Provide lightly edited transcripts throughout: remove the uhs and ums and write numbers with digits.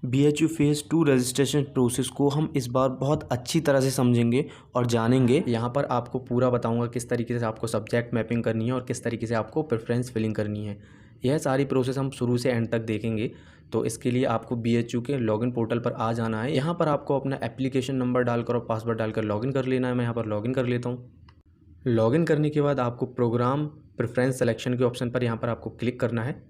BHU phase 2 registration process को हम इस बार बहुत अच्छी तरह से समझेंगे और जानेंगे। यहाँ पर आपको पूरा बताऊंगा किस तरीके से आपको सब्जेक्ट मैपिंग करनी है और किस तरीके से आपको प्रेफरेंस फिलिंग करनी है। यह सारी प्रोसेस हम शुरू से एंड तक देखेंगे। तो इसके लिए आपको BHU के लॉगिन पोर्टल पर आ जाना है। यहाँ पर आपको अपना एप्लीकेशन नंबर डालकर और पासवर्ड डालकर लॉगिन कर लेना है। मैं यहाँ पर लॉगिन कर लेता हूँ। लॉगिन करने के बाद आपको प्रोग्राम प्रेफरेंस सिलेक्शन के ऑप्शन पर यहाँ पर आपको क्लिक करना है।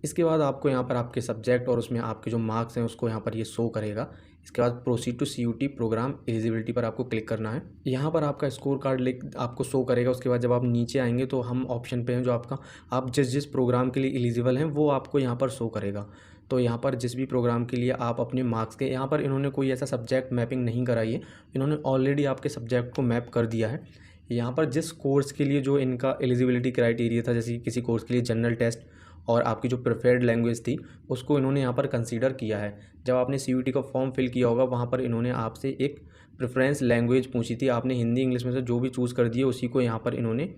इसके बाद आपको यहाँ पर आपके सब्जेक्ट और उसमें आपके जो मार्क्स हैं उसको यहाँ पर ये शो करेगा। इसके बाद proceed to CUT programme eligibility पर आपको क्लिक करना है। यहाँ पर आपका स्कोर कार्ड आपको शो करेगा। उसके बाद जब आप नीचे आएंगे तो हम ऑप्शन पे हैं जो आपका आप जिस जिस प्रोग्राम के लिए एलिजिबल हैं वो आपको यहाँ पर शो करेगा। तो यहाँ पर जिस भी प्रोग्राम के लिए आप अपने मार्क्स के यहाँ पर इन्होंने कोई ऐसा सब्जेक्ट मैपिंग नहीं कराई है, इन्होंने ऑलरेडी आपके सब्जेक्ट को मैप कर दिया है। यहाँ पर जिस कोर्स के लिए जो इनका एलिजिबिलिटी क्राइटेरिया था, जैसे किसी कोर्स के लिए जनरल टेस्ट और आपकी जो प्रेफर्ड लैंग्वेज थी उसको इन्होंने यहाँ पर कंसीडर किया है। जब आपने CUT का फॉर्म फिल किया होगा वहाँ पर इन्होंने आपसे एक प्रेफरेंस लैंग्वेज पूछी थी। आपने हिंदी इंग्लिश में से जो भी चूज़ कर दिए उसी को यहाँ पर इन्होंने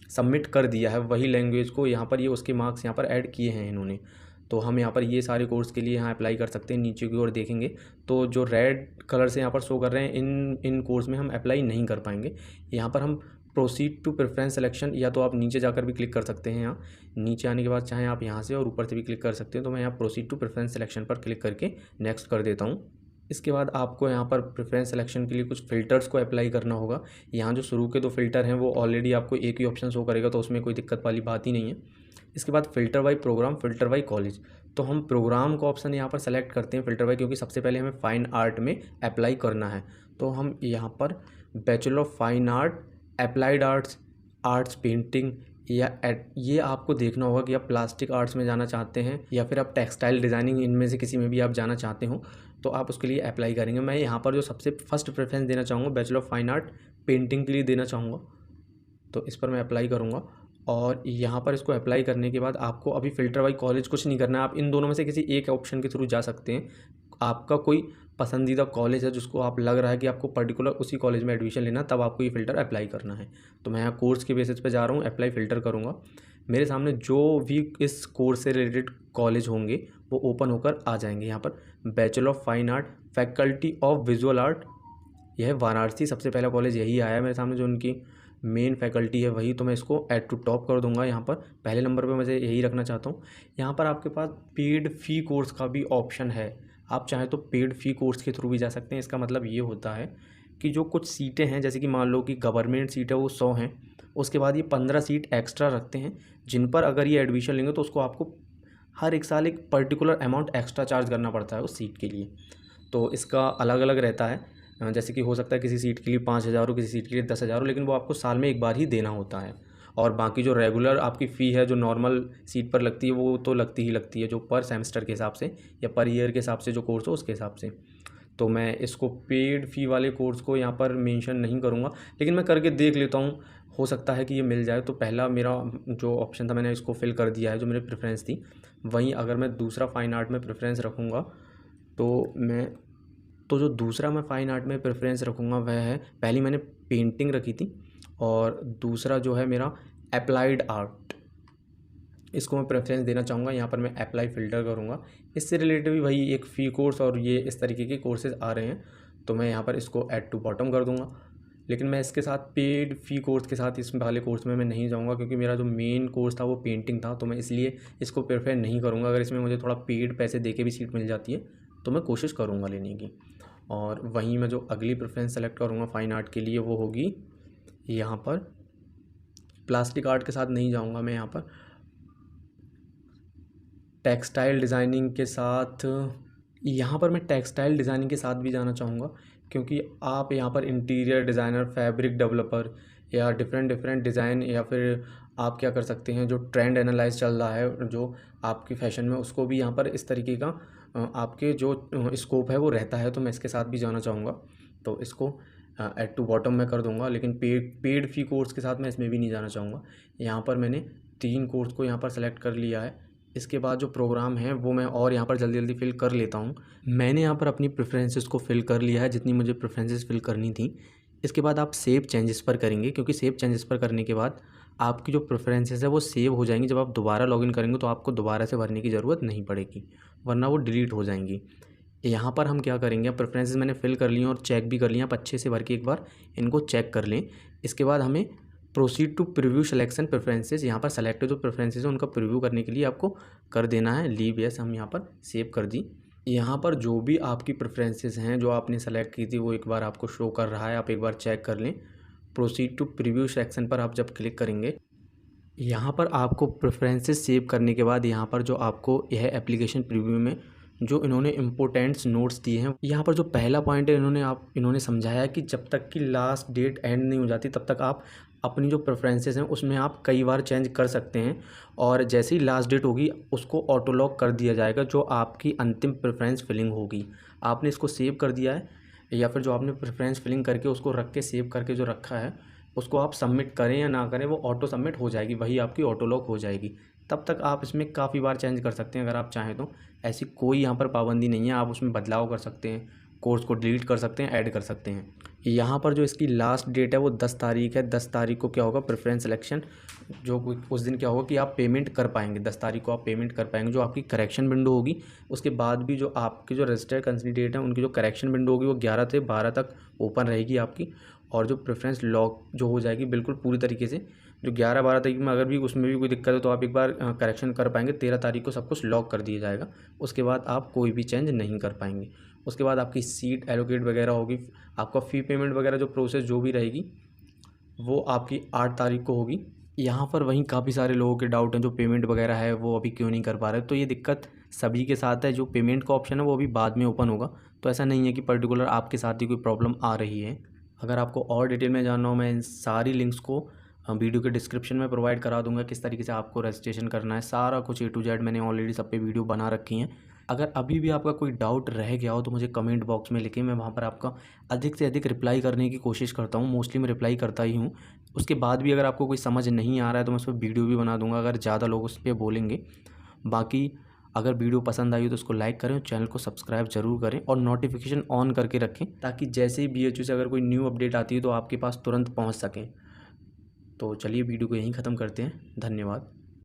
सबमिट कर दिया है। वही लैंग्वेज को यहाँ पर ये उसके मार्क्स यहाँ पर ऐड किए हैं इन्होंने। तो हम यहाँ पर ये सारे कोर्स के लिए यहाँ अप्लाई कर सकते हैं। नीचे की ओर देखेंगे तो जो रेड कलर से यहाँ पर शो कर रहे हैं इन कोर्स में हम अप्लाई नहीं कर पाएंगे। यहाँ पर हम प्रोसीड टू प्रेफरेंस सिलेक्शन, या तो आप नीचे जाकर भी क्लिक कर सकते हैं। यहाँ नीचे आने के बाद चाहे आप यहाँ से और ऊपर से भी क्लिक कर सकते हैं। तो मैं यहाँ प्रोसीड टू प्रेफरेंस सिलेक्शन पर क्लिक करके नेक्स्ट कर देता हूँ। इसके बाद आपको यहाँ पर प्रेफरेंस सिलेक्शन के लिए कुछ फ़िल्टर्स को अप्लाई करना होगा। यहाँ जो शुरू के 2 फ़िल्टर हैं वो ऑलरेडी आपको एक ही ऑप्शन शो करेगा, तो उसमें कोई दिक्कत वाली बात ही नहीं है। इसके बाद filter by programme, filter by college. तो हम प्रोग्राम का ऑप्शन यहाँ पर सेलेक्ट करते हैं फ़िल्टर बाई, क्योंकि सबसे पहले हमें फ़ाइन आर्ट में अप्लाई करना है। तो हम यहाँ पर bachelor of fine art, applied arts, arts painting, या ये आपको देखना होगा कि आप प्लास्टिक आर्ट्स में जाना चाहते हैं या फिर आप टेक्सटाइल डिज़ाइनिंग, इनमें से किसी में भी आप जाना चाहते हो तो आप उसके लिए अप्लाई करेंगे। मैं यहाँ पर जो सबसे फर्स्ट प्रेफरेंस देना चाहूँगा bachelor of fine art painting के लिए देना चाहूँगा। तो इस पर मैं अप्लाई करूँगा और यहाँ पर इसको अप्लाई करने के बाद आपको अभी फ़िल्टर बाई कॉलेज कुछ नहीं करना है। आप इन दोनों में से किसी एक ऑप्शन के थ्रू जा सकते हैं। आपका कोई पसंदीदा कॉलेज है जिसको आप लग रहा है कि आपको पर्टिकुलर उसी कॉलेज में एडमिशन लेना, तब आपको ये फ़िल्टर अप्लाई करना है। तो मैं यहाँ कोर्स के बेसिस पे जा रहा हूँ, अप्लाई फ़िल्टर करूँगा। मेरे सामने जो भी इस कोर्स से रिलेटेड कॉलेज होंगे वो ओपन होकर आ जाएंगे। यहाँ पर bachelor of fine art, faculty of visual art, यह वाराणसी सबसे पहला कॉलेज यही आया है मेरे सामने, जो उनकी मेन फैकल्टी है वही। तो मैं इसको ऐड टू टॉप कर दूंगा। यहाँ पर पहले नंबर पे मुझे यही रखना चाहता हूँ। यहाँ पर आपके पास पेड फ़ी कोर्स का भी ऑप्शन है। आप चाहें तो पेड फ़ी कोर्स के थ्रू भी जा सकते हैं। इसका मतलब ये होता है कि जो कुछ सीटें हैं, जैसे कि मान लो कि गवर्नमेंट सीट है वो 100 हैं, उसके बाद ये 15 सीट एक्स्ट्रा रखते हैं, जिन पर अगर ये एडमिशन लेंगे तो उसको आपको हर एक साल एक पर्टिकुलर अमाउंट एक्स्ट्रा चार्ज करना पड़ता है उस सीट के लिए। तो इसका अलग अलग रहता है। जैसे कि हो सकता है किसी सीट के लिए 5,000 हो, किसी सीट के लिए 10,000 हो, लेकिन वो आपको साल में एक बार ही देना होता है। और बाकी जो रेगुलर आपकी फ़ी है जो नॉर्मल सीट पर लगती है वो तो लगती ही लगती है, जो पर सेमेस्टर के हिसाब से या पर ईयर के हिसाब से जो कोर्स हो उसके हिसाब से। तो मैं इसको पेड फ़ी वाले कोर्स को यहाँ पर मेंशन नहीं करूँगा, लेकिन मैं करके देख लेता हूँ, हो सकता है कि ये मिल जाए। तो पहला मेरा जो ऑप्शन था मैंने इसको फिल कर दिया है, जो मेरी प्रेफरेंस थी। वहीं अगर मैं दूसरा फ़ाइन आर्ट में प्रेफरेंस रखूँगा तो जो दूसरा मैं फ़ाइन आर्ट में प्रेफरेंस रखूँगा वह है, पहली मैंने पेंटिंग रखी थी और दूसरा जो है मेरा अप्लाइड आर्ट, इसको मैं प्रेफरेंस देना चाहूँगा। यहाँ पर मैं अप्लाई फ़िल्टर करूँगा। इससे रिलेटेड भी वही एक फ़ी कोर्स और ये इस तरीके के कोर्सेज़ आ रहे हैं, तो मैं यहाँ पर इसको ऐड टू बॉटम कर दूँगा। लेकिन मैं इसके साथ पेड फ़ी कोर्स के साथ इस वाले कोर्स में मैं नहीं जाऊँगा, क्योंकि मेरा जो मेन कोर्स था वो पेंटिंग था, तो मैं इसलिए इसको प्रेफर नहीं करूँगा। अगर इसमें मुझे थोड़ा पेड पैसे दे के भी सीट मिल जाती है तो मैं कोशिश करूँगा लेने की। और वहीं मैं जो अगली प्रेफरेंस सेलेक्ट करूँगा फ़ाइन आर्ट के लिए वो होगी यहाँ पर प्लास्टिक आर्ट के साथ नहीं जाऊँगा मैं, यहाँ पर टेक्सटाइल डिज़ाइनिंग के साथ, यहाँ पर मैं टेक्सटाइल डिज़ाइनिंग के साथ भी जाना चाहूँगा, क्योंकि आप यहाँ पर इंटीरियर डिज़ाइनर, फैब्रिक डेवलपर या डिफरेंट डिज़ाइन, या फिर आप क्या कर सकते हैं जो ट्रेंड एनालाइज चल रहा है जो आपके फैशन में, उसको भी यहाँ पर इस तरीके का आपके जो स्कोप है वो रहता है। तो मैं इसके साथ भी जाना चाहूँगा, तो इसको ऐड टू बॉटम में कर दूँगा। लेकिन पेड फ़ी कोर्स के साथ मैं इसमें भी नहीं जाना चाहूँगा। यहाँ पर मैंने 3 कोर्स को यहाँ पर सेलेक्ट कर लिया है। इसके बाद जो प्रोग्राम है वो मैं और यहाँ पर जल्दी फिल कर लेता हूँ। मैंने यहाँ पर अपनी प्रेफरेंसेस को फिल कर लिया है, जितनी मुझे प्रेफरेंसेस फिल करनी थी। इसके बाद आप सेव चेंजेस पर करेंगे, क्योंकि सेव चेंजेस पर करने के बाद आपकी जो प्रेफरेंसेस है वो सेव हो जाएंगी। जब आप दोबारा लॉगिन करेंगे तो आपको दोबारा से भरने की ज़रूरत नहीं पड़ेगी, वरना वो डिलीट हो जाएंगी। यहाँ पर हम क्या करेंगे, प्रेफरेंसेस मैंने फिल कर ली हैं और चेक भी कर लिया। आप अच्छे से भर के एक बार इनको चेक कर लें। इसके बाद हमें proceed to preview selection preferences, यहाँ पर सेलेक्ट जो प्रेफरेंसेस है उनका प्रीव्यू करने के लिए आपको कर देना है लीव यस। हम यहाँ पर सेव कर दी। यहाँ पर जो भी आपकी प्रेफरेंसेस हैं जो आपने सेलेक्ट की थी वो एक बार आपको शो कर रहा है, आप एक बार चेक कर लें। प्रोसीड टू प्रीव्यू सेक्शन पर आप जब क्लिक करेंगे, यहाँ पर आपको प्रेफरेंसेस सेव करने के बाद यहाँ पर जो आपको यह एप्लीकेशन प्रीव्यू में जो इन्होंने इम्पोर्टेंट्स नोट्स दिए हैं, यहाँ पर जो पहला पॉइंट है इन्होंने समझाया कि जब तक कि लास्ट डेट एंड नहीं हो जाती तब तक आप अपनी जो प्रेफरेंसेस हैं उसमें आप कई बार चेंज कर सकते हैं, और जैसे ही लास्ट डेट होगी उसको ऑटो लॉक कर दिया जाएगा जो आपकी अंतिम प्रेफरेंस फिलिंग होगी। आपने इसको सेव कर दिया है या फिर जो आपने प्रेफरेंस फिलिंग करके उसको रख के सेव करके जो रखा है उसको आप सबमिट करें या ना करें वो ऑटो सबमिट हो जाएगी, वही आपकी ऑटो लॉक हो जाएगी। तब तक आप इसमें काफ़ी बार चेंज कर सकते हैं अगर आप चाहें तो। ऐसी कोई यहाँ पर पाबंदी नहीं है, आप उसमें बदलाव कर सकते हैं, कोर्स को डिलीट कर सकते हैं, ऐड कर सकते हैं। यहाँ पर जो इसकी लास्ट डेट है वो 10 तारीख है। 10 तारीख को क्या होगा, प्रेफरेंस सिलेक्शन जो उस दिन क्या होगा कि आप पेमेंट कर पाएंगे। 10 तारीख को आप पेमेंट कर पाएंगे। जो आपकी करेक्शन विंडो होगी उसके बाद भी जो आपके जो रजिस्टर्ड कैंडिडेट हैं उनकी जो करेक्शन विंडो होगी वो 11 से 12 तक ओपन रहेगी आपकी, और जो प्रेफरेंस लॉक जो हो जाएगी बिल्कुल पूरी तरीके से। जो 11-12 तारीख में अगर भी उसमें भी कोई दिक्कत है तो आप एक बार करेक्शन कर पाएंगे। 13 तारीख को सब कुछ लॉक कर दिया जाएगा, उसके बाद आप कोई भी चेंज नहीं कर पाएंगे। उसके बाद आपकी सीट एलोकेट वगैरह होगी, आपका फ़ी पेमेंट वगैरह जो प्रोसेस जो भी रहेगी वो आपकी 8 तारीख को होगी। यहाँ पर वहीं काफ़ी सारे लोगों के डाउट हैं जो पेमेंट वगैरह है वो अभी क्यों नहीं कर पा रहे, तो ये दिक्कत सभी के साथ है। जो पेमेंट का ऑप्शन है वो अभी बाद में ओपन होगा, तो ऐसा नहीं है कि पर्टिकुलर आपके साथ ही कोई प्रॉब्लम आ रही है। अगर आपको और डिटेल में जानना हो मैं इन सारी लिंक्स को वीडियो के डिस्क्रिप्शन में प्रोवाइड करा दूंगा, किस तरीके से आपको रजिस्ट्रेशन करना है, सारा कुछ A to Z मैंने ऑलरेडी सब पे वीडियो बना रखी हैं। अगर अभी भी आपका कोई डाउट रह गया हो तो मुझे कमेंट बॉक्स में लिखें, मैं वहाँ पर आपका अधिक से अधिक रिप्लाई करने की कोशिश करता हूँ। मोस्टली मैं रिप्लाई करता ही हूँ। उसके बाद भी अगर आपको कोई समझ नहीं आ रहा है तो मैं उस पर वीडियो भी बना दूँगा अगर ज़्यादा लोग उस पर बोलेंगे। बाकी अगर वीडियो पसंद आई हो तो उसको लाइक करें और चैनल को सब्सक्राइब जरूर करें और नोटिफिकेशन ऑन करके रखें, ताकि जैसे ही BHU से अगर कोई न्यू अपडेट आती है तो आपके पास तुरंत पहुंच सकें। तो चलिए वीडियो को यहीं ख़त्म करते हैं। धन्यवाद।